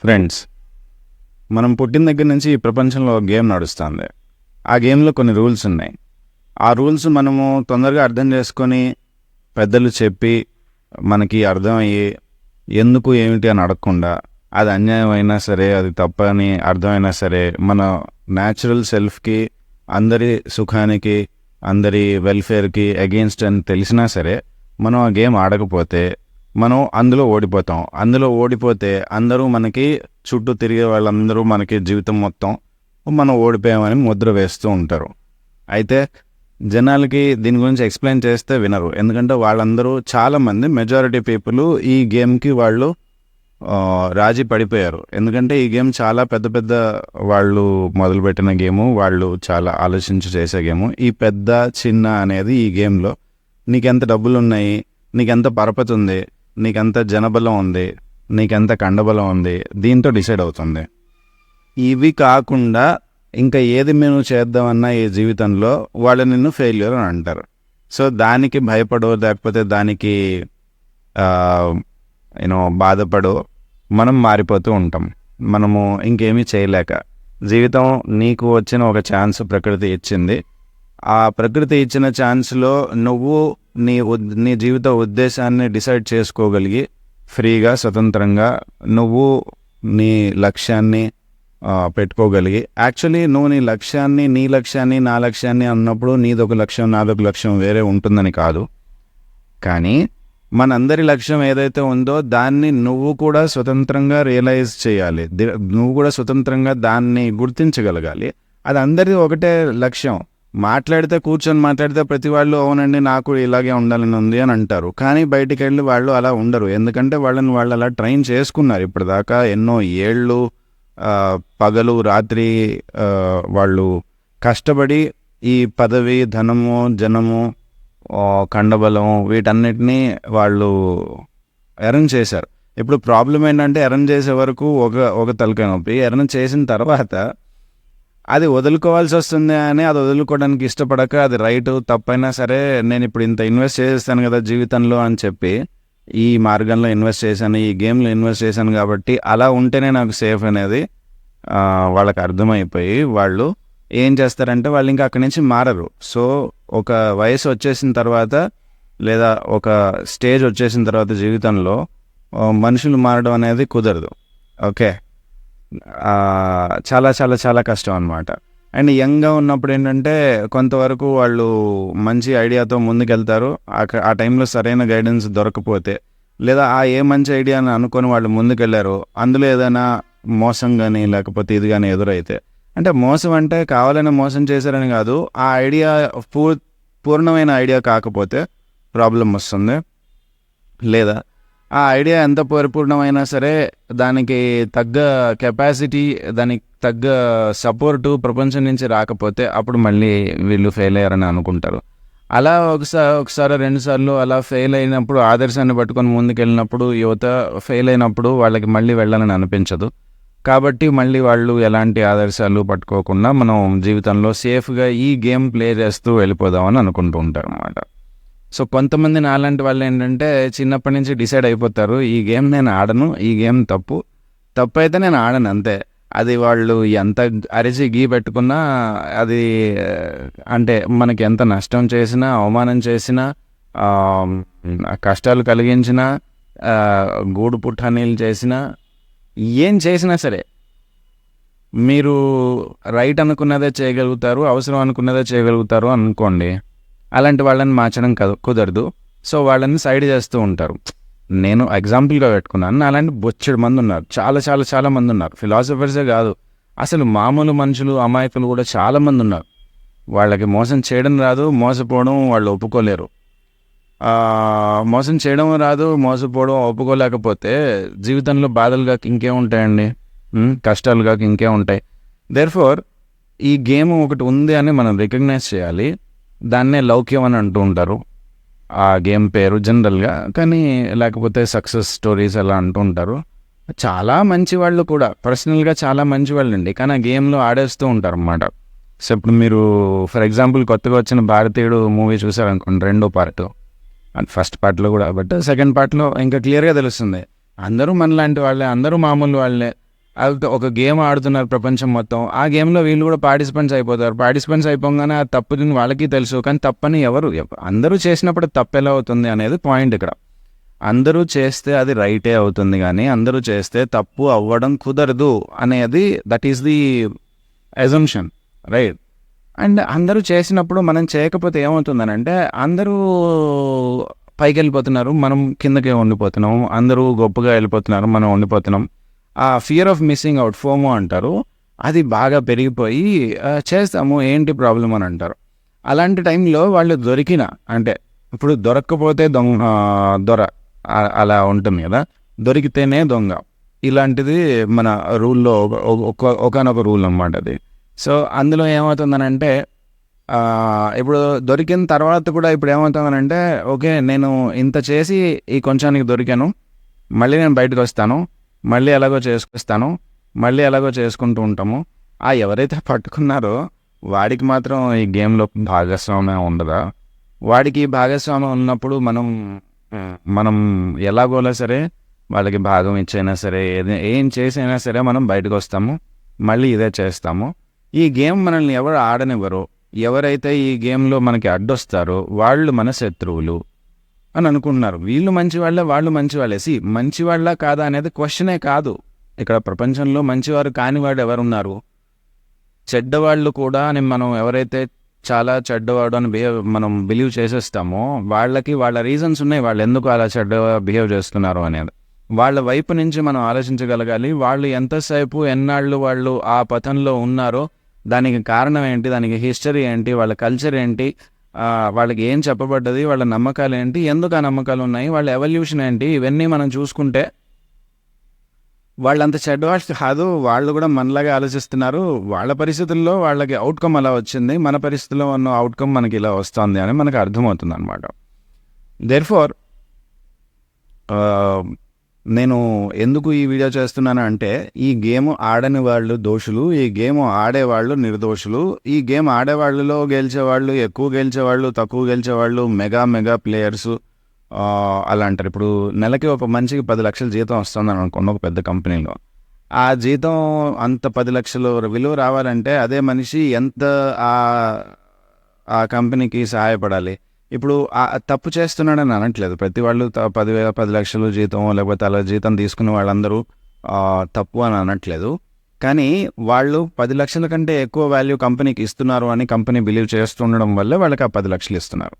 Friends, మనం పుట్టిన దగ్గర నుంచి ఈ ప్రపంచంలో ఒక గేమ్ నడుస్తుంది. ఆ గేమ్లో కొన్ని రూల్స్ ఉన్నాయి. ఆ రూల్స్ మనము తొందరగా అర్థం చేసుకొని పెద్దలు చెప్పి మనకి అర్థమయ్యి ఎందుకు ఏమిటి అని అడగకుండా, అది అన్యాయం అయినా సరే, అది తప్పని అర్థమైనా సరే, మన న్యాచురల్ సెల్ఫ్కి, అందరి సుఖానికి, అందరి వెల్ఫేర్కి అగెయిన్స్ట్ అని తెలిసినా సరే మనం ఆ గేమ్ ఆడకపోతే మనం అందులో ఓడిపోతాం. అందులో ఓడిపోతే అందరూ మనకి చుట్టూ తిరిగే వాళ్ళందరూ మనకి జీవితం మొత్తం మనం ఓడిపోయామని ముద్ర వేస్తూ ఉంటారు. అయితే జనాలకి దీని గురించి ఎక్స్ప్లెయిన్ చేస్తే వినరు. ఎందుకంటే వాళ్ళందరూ చాలామంది మెజారిటీ పీపుల్ ఈ గేమ్కి వాళ్ళు రాజీ పడిపోయారు. ఎందుకంటే ఈ గేమ్ చాలా పెద్ద పెద్ద వాళ్ళు మొదలుపెట్టిన గేము, వాళ్ళు చాలా ఆలోచించి చేసే గేము. ఈ పెద్ద చిన్న అనేది ఈ గేమ్లో నీకెంత డబ్బులు ఉన్నాయి, నీకెంత పరపతి ఉంది, నీకెంత జనబలం ఉంది, నీకెంత కండబలం ఉంది, దీంతో డిసైడ్ అవుతుంది. ఇవి కాకుండా ఇంకా ఏది మేము చేద్దామన్నా ఈ జీవితంలో వాళ్ళు నిన్ను ఫెయిల్యూర్ అని అంటారు. సో దానికి భయపడో, లేకపోతే దానికి బాధపడో మనం మారిపోతూ ఉంటాం. మనము ఇంకేమీ చేయలేక, జీవితం నీకు వచ్చిన ఒక ఛాన్స్ ప్రకృతి ఇచ్చింది. ఆ ప్రకృతి ఇచ్చిన ఛాన్స్లో నువ్వు నీ జీవిత ఉద్దేశాన్ని డిసైడ్ చేసుకోగలిగి ఫ్రీగా, స్వతంత్రంగా నువ్వు నీ లక్ష్యాన్ని పెట్టుకోగలిగి, యాక్చువల్లీ నువ్వు నీ లక్ష్యాన్ని నా లక్ష్యాన్ని అన్నప్పుడు నీదొక లక్ష్యం, నాదొక లక్ష్యం వేరే ఉంటుందని కాదు. కానీ మనందరి లక్ష్యం ఏదైతే ఉందో దాన్ని నువ్వు కూడా స్వతంత్రంగా రియలైజ్ చేయాలి. నువ్వు కూడా స్వతంత్రంగా దాన్ని గుర్తించగలగాలి. అది అందరిది ఒకటే లక్ష్యం. కూర్చొని మాట్లాడితే ప్రతి వాళ్ళు అవునండి నాకు ఇలాగే ఉండాలని ఉంది అని అంటారు. కానీ బయటికి వెళ్ళి వాళ్ళు అలా ఉండరు. ఎందుకంటే వాళ్ళు అలా ట్రైన్ చేసుకున్నారు ఇప్పటిదాకా. ఎన్నో ఏళ్ళు పగలు రాత్రి వాళ్ళు కష్టపడి ఈ పదవి, ధనము, జనము, కండబలం వీటన్నిటినీ వాళ్ళు ఎర్న్ చేశారు. ఇప్పుడు ప్రాబ్లం ఏంటంటే ఎర్న్ చేసే వరకు ఒక తలకాయ నొప్పి. ఎర్న్ చేసిన తర్వాత అది వదులుకోవాల్సి వస్తుంది అని అది వదులుకోవడానికి ఇష్టపడక, అది రైట్ తప్పైనా సరే నేను ఇప్పుడు ఇంత ఇన్వెస్ట్ చేసేస్తాను కదా జీవితంలో అని చెప్పి ఈ మార్గంలో ఇన్వెస్ట్ చేశాను, ఈ గేమ్లో ఇన్వెస్ట్ చేశాను కాబట్టి అలా ఉంటేనే నాకు సేఫ్ అనేది వాళ్ళకి అర్థమైపోయి వాళ్ళు ఏం చేస్తారంటే వాళ్ళు ఇంకా అక్కడి నుంచి మారరు. సో ఒక వయసు వచ్చేసిన తర్వాత, లేదా ఒక స్టేజ్ వచ్చేసిన తర్వాత జీవితంలో మనుషులు మారడం అనేది కుదరదు. ఓకే, చాలా చాలా చాలా కష్టం అనమాట. అండ్ యంగ్గా ఉన్నప్పుడు ఏంటంటే కొంతవరకు వాళ్ళు మంచి ఐడియాతో ముందుకెళ్తారు. ఆ టైంలో సరైన గైడెన్స్ దొరకపోతే, లేదా ఏ మంచి ఐడియా అని అనుకొని వాళ్ళు ముందుకెళ్ళారు, అందులో ఏదైనా మోసం కానీ లేకపోతే ఇది కానీ ఎదురైతే, అంటే మోసం అంటే కావాలని మోసం చేశారని కాదు, ఆ ఐడియా పూర్ణమైన ఐడియా కాకపోతే ప్రాబ్లం వస్తుంది. లేదా ఆ ఐడియా ఎంత పరిపూర్ణమైనా సరే దానికి తగ్గ కెపాసిటీ, దానికి తగ్గ సపోర్టు ప్రపంచం నుంచి రాకపోతే అప్పుడు మళ్ళీ వీళ్ళు ఫెయిల్ అయ్యారని అనుకుంటారు. అలా ఒకసారి 2 సార్లు అలా ఫెయిల్ అయినప్పుడు, ఆదర్శాన్ని పట్టుకొని ముందుకెళ్ళినప్పుడు, యువత ఫెయిల్ అయినప్పుడు వాళ్ళకి మళ్ళీ వెళ్ళాలని అనిపించదు. కాబట్టి మళ్ళీ వాళ్ళు ఎలాంటి ఆదర్శాలు పట్టుకోకుండా మనం జీవితంలో సేఫ్గా ఈ గేమ్ ప్లే చేస్తూ వెళ్ళిపోదామని అనుకుంటూ ఉంటారు అన్నమాట. సో కొంతమంది నాలాంటి వాళ్ళు ఏంటంటే చిన్నప్పటి నుంచి డిసైడ్ అయిపోతారు, ఈ గేమ్ నేను ఆడను, ఈ గేమ్ తప్పు అయితే నేను ఆడను అంతే. అది వాళ్ళు ఎంత అరిచి గీ పెట్టుకున్నా, అది అంటే మనకి ఎంత నష్టం చేసినా, అవమానం చేసినా, కష్టాలు కలిగించినా, గూడు పుట్టనీళ్ళు చేసినా, ఏం చేసినా సరే మీరు రైట్ అనుకున్నదే చేయగలుగుతారు, అవసరం అనుకున్నదే చేయగలుగుతారు అనుకోండి. అలాంటి వాళ్ళని మార్చడం కుదరదు. సో వాళ్ళని సైడ్ చేస్తూ ఉంటారు. నేను ఎగ్జాంపుల్గా పెట్టుకున్నాను. అలాంటి బొచ్చెడు మంది ఉన్నారు, చాలా చాలా చాలా మంది ఉన్నారు. ఫిలాసఫర్సే కాదు, అసలు మామూలు మనుషులు, అమాయకులు కూడా చాలామంది ఉన్నారు. వాళ్ళకి మోసం చేయడం రాదు, మోసపోవడం వాళ్ళు ఒప్పుకోలేరు. మోసం చేయడం రాదు, మోసపోవడం ఒప్పుకోలేకపోతే జీవితంలో బాధలు కాక ఇంకేముంటాయండి, కష్టాలు కాక ఇంకేముంటాయి. దేర్ఫోర్ ఈ గేమ్ ఒకటి ఉంది అని మనం రికగ్నైజ్ చేయాలి. దాన్నే లౌక్యం అని అంటూ ఉంటారు ఆ గేమ్ పేరు జనరల్గా. కానీ లేకపోతే సక్సెస్ స్టోరీస్ అలా అంటూ ఉంటారు. చాలా మంచి వాళ్ళు కూడా, పర్సనల్గా చాలా మంచి వాళ్ళు అండి, కానీ ఆ గేమ్లో ఆడేస్తూ ఉంటారు అన్నమాట. సో ఇప్పుడు మీరు ఫర్ ఎగ్జాంపుల్ కొత్తగా వచ్చిన భారతీయుడు మూవీ చూసారనుకోండి, 2వ పార్ట్ అండ్ ఫస్ట్ పార్ట్లో కూడా, బట్ సెకండ్ పార్ట్లో ఇంకా క్లియర్గా తెలుస్తుంది అందరూ మనలాంటి వాళ్ళే, అందరూ మామూలు వాళ్ళే, ఒక గేమ్ ఆడుతున్నారు ప్రపంచం మొత్తం. ఆ గేమ్‌లో వీళ్ళు కూడా పార్టిసిపెంట్స్ అయిపోతారు. పార్టిసిపెంట్స్ అయిపోగానే ఆ తప్పుని వాళ్ళకి తెలుసు. కానీ తప్పని అందరూ చేసినప్పుడు తప్పెలా అవుతుంది అనేది పాయింట్ ఇక్కడ. అందరూ చేస్తే అది రైటే అవుతుంది గానీ, అందరూ చేస్తే తప్పు అవ్వడం కుదరదు అనేది that is the assumption, right? And అందరూ చేసినప్పుడు మనం చేయకపోతే ఏమవుతుందనంటే, అందరూ పైకెళ్ళిపోతున్నారు, మనం కిందకే ఉండిపోతున్నాం. అందరూ గొప్పగా వెళ్ళిపోతున్నారు, మనం ఉండిపోతున్నాం. ఆ fear of missing out, FOMO అంటారు, అది బాగా పెరిగిపోయి చేస్తాము ఏంటి ప్రాబ్లం అని అంటారు. అలాంటి టైంలో వాళ్ళు అంటే ఇప్పుడు దొరక్కపోతే దొర అలా ఉంటుంది కదా, దొరికితేనే దొంగ. ఇలాంటిది మన రూల్లో ఒకనొక రూల్ అన్నమాట అది. సో అందులో ఏమవుతుందనంటే, ఇప్పుడు దొరికిన తర్వాత కూడా ఇప్పుడు ఏమవుతుందనంటే, ఓకే నేను ఇంత చేసి ఈ కొంచానికి దొరికాను, మళ్ళీ నేను బయటకు వస్తాను, మళ్ళీ ఎలాగో చేసుకొస్తాను, మళ్ళీ ఎలాగో చేసుకుంటూ ఉంటాము. ఎవరైతే పట్టుకున్నారో వాడికి మాత్రం ఈ గేమ్లో భాగస్వామ్యం ఉండదా? వాడికి భాగస్వామ్యం ఉన్నప్పుడు మనం ఎలాగోలా సరే వాళ్ళకి భాగం ఇచ్చైనా సరే, ఏం చేసైనా సరే మనం బయటకు వస్తాము, మళ్ళీ ఇదే చేస్తాము. ఈ గేమ్ మనల్ని ఎవరు ఆడనివ్వరో, ఎవరైతే ఈ గేమ్లో మనకి అడ్డొస్తారో వాళ్ళు మన శత్రువులు అని అనుకుంటున్నారు. వీళ్ళు మంచి వాళ్ళే, వాళ్ళు మంచి వాళ్ళే. మంచివాళ్ళ కాదా అనేది క్వశ్చనే కాదు ఇక్కడ. ప్రపంచంలో మంచివారు కానివాడు ఎవరున్నారు? చెడ్డవాళ్ళు కూడా అని మనం ఎవరైతే చాలా చెడ్డవాడు అని మనం బిలీవ్ చేసేస్తామో, వాళ్ళ రీజన్స్ ఉన్నాయి, వాళ్ళు ఎందుకు అలా చెడ్డగా బిహేవ్ చేస్తున్నారు అనేది. వాళ్ళ వైపు నుంచి మనం ఆలోచించగలగాలి. వాళ్ళు ఎంతసేపు ఎన్నాళ్ళు వాళ్ళు ఆ పథంలో ఉన్నారో, దానికి కారణం ఏంటి, దానికి హిస్టరీ ఏంటి, వాళ్ళ కల్చర్ ఏంటి, వాళ్ళకి ఏం చెప్పబడ్డది, వాళ్ళ నమ్మకాలు ఏంటి, ఎందుకు ఆ నమ్మకాలు ఉన్నాయి, వాళ్ళ ఎవల్యూషన్ ఏంటి, ఇవన్నీ మనం చూసుకుంటే వాళ్ళంత చెడ్డవాళ్ళు కాదు. వాళ్ళు కూడా మనలాగే ఆలోచిస్తున్నారు. వాళ్ళ పరిస్థితుల్లో వాళ్ళకి అవుట్కమ్ అలా వచ్చింది, మన పరిస్థితుల్లో ఉన్న అవుట్కమ్ మనకి ఇలా వస్తుంది అని మనకు అర్థమవుతుంది అనమాట. దేర్ఫోర్ నేను ఎందుకు ఈ వీడియో చేస్తున్నాను అంటే, ఈ గేమ్ ఆడని వాళ్ళు దోషులు, ఈ గేమ్ ఆడేవాళ్ళు నిర్దోషులు. ఈ గేమ్ ఆడేవాళ్ళలో గెలిచేవాళ్ళు, ఎక్కువ గెలిచేవాళ్ళు, తక్కువ గెలిచేవాళ్ళు, మెగా ప్లేయర్స్ అలా అంటారు. ఇప్పుడు నెలకి ఒక మనిషికి 10 లక్షల జీతం వస్తుంది అనుకోండి ఒక పెద్ద కంపెనీలో. ఆ జీతం అంత 10 లక్షలు విలువ రావాలంటే అదే మనిషి ఎంత ఆ కంపెనీకి సహాయపడాలి. ఇప్పుడు తప్పు చేస్తున్నాడని అనట్లేదు. ప్రతి వాళ్ళు 10 లక్షలు జీతం లేకపోతే అలా జీతం తీసుకునే వాళ్ళందరూ తప్పు అని అనట్లేదు. కానీ వాళ్ళు 10 లక్షల కంటే ఎక్కువ వాల్యూ కంపెనీకి ఇస్తున్నారు అని కంపెనీ బిలీవ్ చేస్తుండడం వల్ల వాళ్ళకి ఆ 10 లక్షలు ఇస్తున్నారు.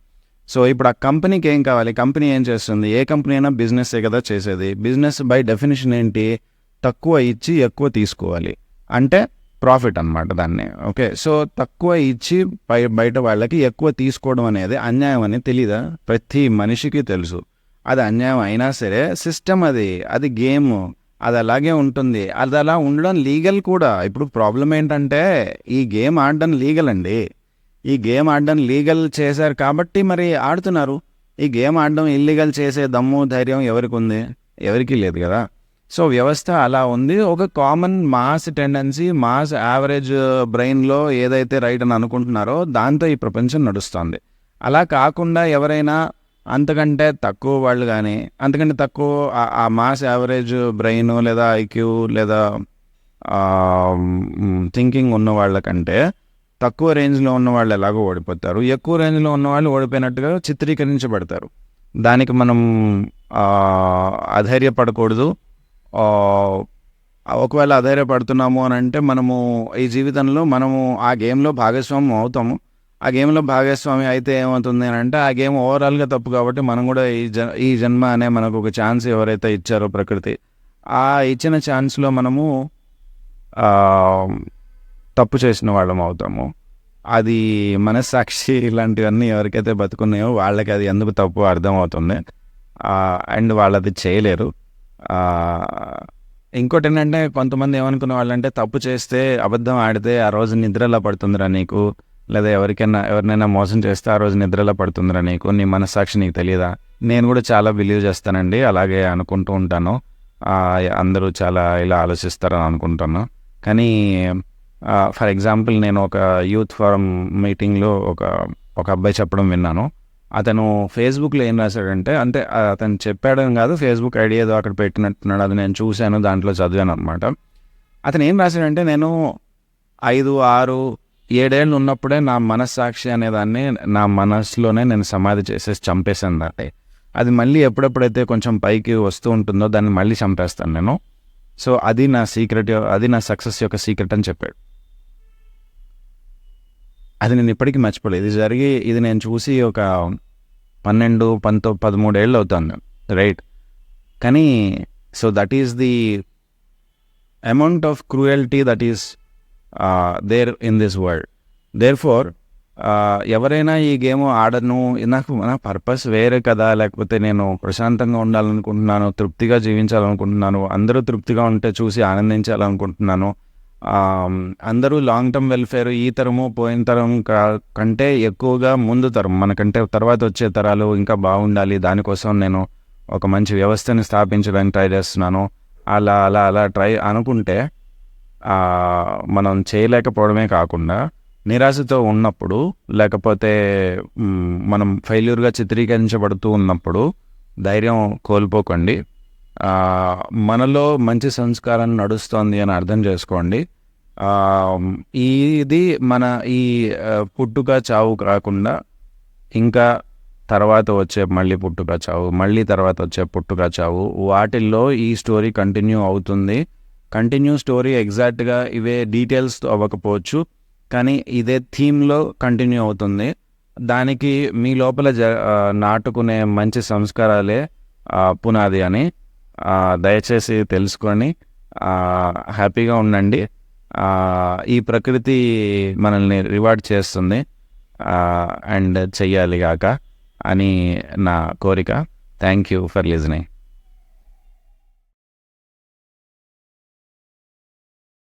సో ఇప్పుడు ఆ కంపెనీకి ఏం కావాలి? కంపెనీ ఏం చేస్తుంది? ఏ కంపెనీ అయినా బిజినెస్సే కదా చేసేది. బిజినెస్ బై డెఫినేషన్ ఏంటి? తక్కువ ఇచ్చి ఎక్కువ తీసుకోవాలి, అంటే ప్రాఫిట్ అనమాట దాన్ని. ఓకే, సో తక్కువ ఇచ్చి బయట వాళ్ళకి ఎక్కువ తీసుకోవడం అనేది అన్యాయం అని తెలీదా? ప్రతి మనిషికి తెలుసు అది అన్యాయం. అయినా సరే సిస్టమ్ అది గేమ్, అది అలాగే ఉంటుంది. అది అలా ఉండడం లీగల్ కూడా. ఇప్పుడు ప్రాబ్లం ఏంటంటే, ఈ గేమ్ ఆడడం లీగల్ అండి. ఈ గేమ్ ఆడడం లీగల్ చేశారు కాబట్టి మరి ఆడుతున్నారు. ఈ గేమ్ ఆడడం ఇల్లీగల్ చేసే దమ్ము ధైర్యం ఎవరికి ఉంది? ఎవరికీ లేదు కదా. సో వ్యవస్థ అలా ఉంది. ఒక common mass tendency, mass average బ్రెయిన్లో ఏదైతే రైట్ అని అనుకుంటున్నారో దాంతో ఈ ప్రపంచం నడుస్తుంది. అలా కాకుండా ఎవరైనా అంతకంటే తక్కువ వాళ్ళు కానీ, అంతకంటే తక్కువ ఆ మాస్ యావరేజ్ బ్రెయిన్ లేదా ఐక్యూ లేదా థింకింగ్ ఉన్న వాళ్ళకంటే తక్కువ రేంజ్లో ఉన్న వాళ్ళు ఎలాగో ఓడిపోతారు, ఎక్కువ రేంజ్లో ఉన్న వాళ్ళు ఓడిపోయినట్టుగా చిత్రీకరించబడతారు. దానికి మనం అధైర్యపడకూడదు. ఒకవేళ అధైర్యపడుతున్నాము అని అంటే, మనము ఈ జీవితంలో మనము ఆ గేమ్లో భాగస్వామ్యం అవుతాము. ఆ గేమ్లో భాగస్వామి అయితే ఏమవుతుంది అని అంటే, ఆ గేమ్ ఓవరాల్గా తప్పు కాబట్టి మనం కూడా ఈ జన్మ అనే మనకు ఒక ఛాన్స్ ఎవరైతే ఇచ్చారో ప్రకృతి, ఆ ఇచ్చిన ఛాన్స్లో మనము తప్పు చేసిన వాళ్ళం అవుతాము. అది మనస్సాక్షి ఇలాంటివన్నీ ఎవరికైతే బతుకున్నాయో వాళ్ళకి అది ఎందుకు తప్పు అర్థమవుతుంది. అండ్ వాళ్ళది చేయలేరు. ఇంకోటి ఏంటంటే, కొంతమంది ఏమనుకునే వాళ్ళంటే, తప్పు చేస్తే అబద్ధం ఆడితే ఆ రోజు నిద్రలా పడుతుందిరా నీకు, లేదా ఎవరినైనా మోసం చేస్తే ఆ రోజు నిద్రలా పడుతుందిరా నీకు, నీ మనస్సాక్షి నీకు తెలియదా? నేను కూడా చాలా బిలీవ్ చేస్తానండి, అలాగే అనుకుంటూ ఉంటాను. అందరూ చాలా ఇలా ఆలోచిస్తారని అనుకుంటాను. కానీ ఫర్ ఎగ్జాంపుల్, నేను ఒక యూత్ ఫోరం మీటింగ్లో ఒక అబ్బాయి చెప్పడం విన్నాను. అతను ఫేస్బుక్లో ఏం రాశాడంటే, అంటే అతను చెప్పాడని కాదు, ఫేస్బుక్ ఐడి ఏదో అక్కడ పెట్టినట్టున్నాడు, అది నేను చూశాను, దాంట్లో చదివాను అనమాట. అతను ఏం రాశాడంటే, నేను 5, 6, 7 ఏళ్ళు ఉన్నప్పుడే నా మనస్సాక్షి అనేదాన్ని నా మనసులోనే నేను సమాధి చేసేసి చంపేశాను దాన్ని. అది మళ్ళీ ఎప్పుడెప్పుడైతే కొంచెం పైకి వస్తూ ఉంటుందో దాన్ని మళ్ళీ చంపేస్తాను నేను. సో అది నా సీక్రెట్, అది నా సక్సెస్ యొక్క సీక్రెట్ అని చెప్పాడు. అది నేను ఇప్పటికీ మర్చిపోలేదు. ఇది నేను చూసి ఒక 12, 13 ఏళ్ళు అవుతాను రైట్. కానీ so that is the amount of cruelty that is there in this world. Therefore ఎవరైనా ఈ గేమ్ ఆడను, నా పర్పస్ వేరే కదా, లేకపోతే నేను ప్రశాంతంగా ఉండాలనుకుంటున్నాను, తృప్తిగా జీవించాలనుకుంటున్నాను, అందరూ తృప్తిగా ఉంటే చూసి ఆనందించాలనుకుంటున్నాను, అందరూ లాంగ్ టర్మ్ వెల్ఫేర్ ఈ తరము పోయిన తరం కంటే ఎక్కువగా ముందు తరం మనకంటే తర్వాత వచ్చే తరాలు ఇంకా బాగుండాలి, దానికోసం నేను ఒక మంచి వ్యవస్థని స్థాపించడానికి ట్రై చేస్తున్నాను, అలా అలా అలా ట్రై అనుకుంటే మనం చేయలేకపోవడమే కాకుండా నిరాశతో ఉన్నప్పుడు, లేకపోతే మనం ఫెయిల్యూర్గా చిత్రీకరించబడుతూ ఉన్నప్పుడు ధైర్యం కోల్పోకండి. మనలో మంచి సంస్కారం నడుస్తోంది అని అర్థం చేసుకోండి. ఇది మన ఈ పుట్టుక చావు కాకుండా ఇంకా తర్వాత వచ్చే మళ్ళీ పుట్టుక చావు, మళ్ళీ తర్వాత వచ్చే పుట్టుక చావు, వాటిల్లో ఈ స్టోరీ కంటిన్యూ అవుతుంది. కంటిన్యూ స్టోరీ ఎగ్జాక్ట్గా ఇవే డీటెయిల్స్ అవ్వకపోవచ్చు, కానీ ఇదే థీమ్లో కంటిన్యూ అవుతుంది. దానికి మీ లోపల నాటుకునే మంచి సంస్కారాలే పునాది అని దయచేసి తెలుసుకొని హ్యాపీగా ఉండండి. ఈ ప్రకృతి మనల్ని రివార్డ్ చేస్తుంది అండ్ చెయ్యాలి కాక అని నా కోరిక. Thank you for listening.